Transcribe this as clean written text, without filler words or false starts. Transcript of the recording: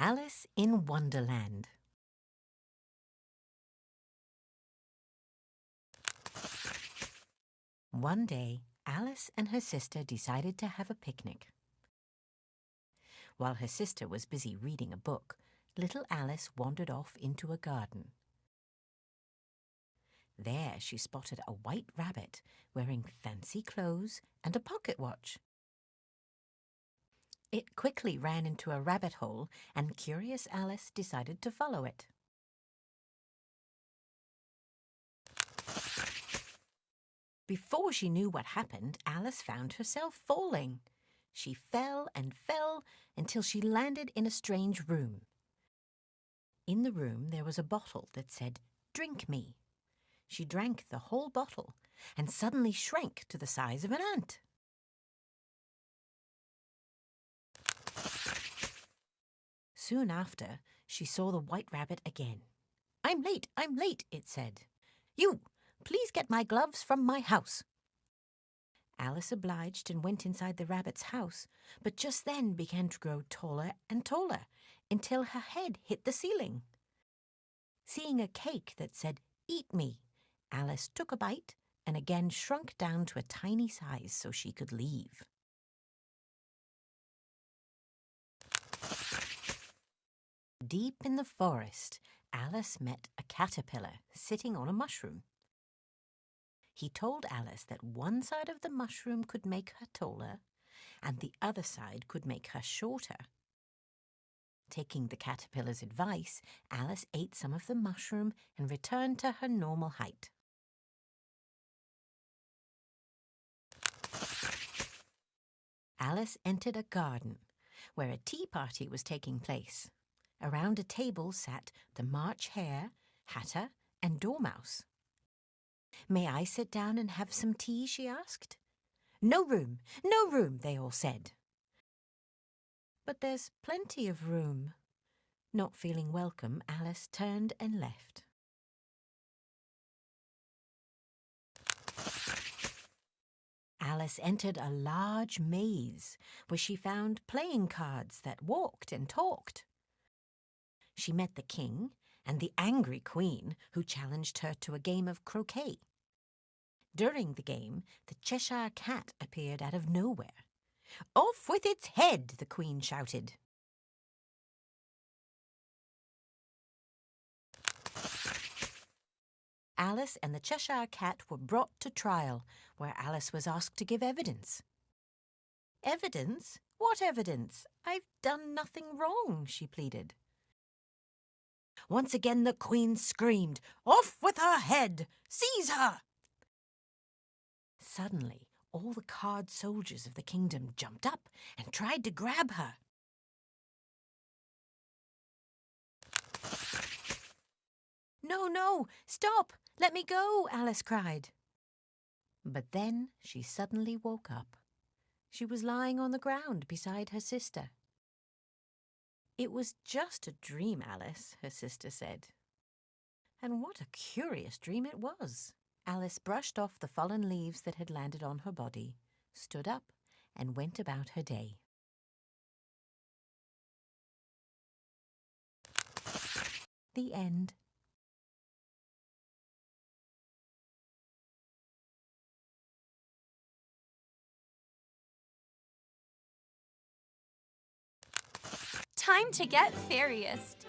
Alice in Wonderland. One day, Alice and her sister decided to have a picnic. While her sister was busy reading a book, little Alice wandered off into a garden. There she spotted a white rabbit wearing fancy clothes and a pocket watch. It quickly ran into a rabbit hole, and curious Alice decided to follow it. Before she knew what happened, Alice found herself falling. She fell and fell until she landed in a strange room. In the room there was a bottle that said, "Drink me." She drank the whole bottle and suddenly shrank to the size of an ant. Soon after, she saw the white rabbit again. I'm late, it said. You, please get my gloves from my house." Alice obliged and went inside the rabbit's house, but just then began to grow taller and taller until her head hit the ceiling. Seeing a cake that said, "Eat me," Alice took a bite and again shrunk down to a tiny size so she could leave. Deep in the forest, Alice met a caterpillar sitting on a mushroom. He told Alice that one side of the mushroom could make her taller and the other side could make her shorter. Taking the caterpillar's advice, Alice ate some of the mushroom and returned to her normal height. Alice entered a garden where a tea party was taking place. Around a table sat the March Hare, Hatter, and Dormouse. "May I sit down and have some tea?" she asked. No room, they all said. But there's plenty of room." Not feeling welcome, Alice turned and left. Alice entered a large maze where she found playing cards that walked and talked. She met the king and the angry queen, who challenged her to a game of croquet. During the game, the Cheshire Cat appeared out of nowhere. "Off with its head!" the queen shouted. Alice and the Cheshire Cat were brought to trial, where Alice was asked to give evidence. "Evidence? What evidence? I've done nothing wrong," she pleaded. Once again the queen screamed, "Off with her head! Seize her!" Suddenly, all the card soldiers of the kingdom jumped up and tried to grab her. No, stop! Let me go!" Alice cried. But then she suddenly woke up. She was lying on the ground beside her sister. "It was just a dream, Alice," her sister said. And what a curious dream it was. Alice brushed off the fallen leaves that had landed on her body, stood up, and went about her day. The end. Time to get fairyist.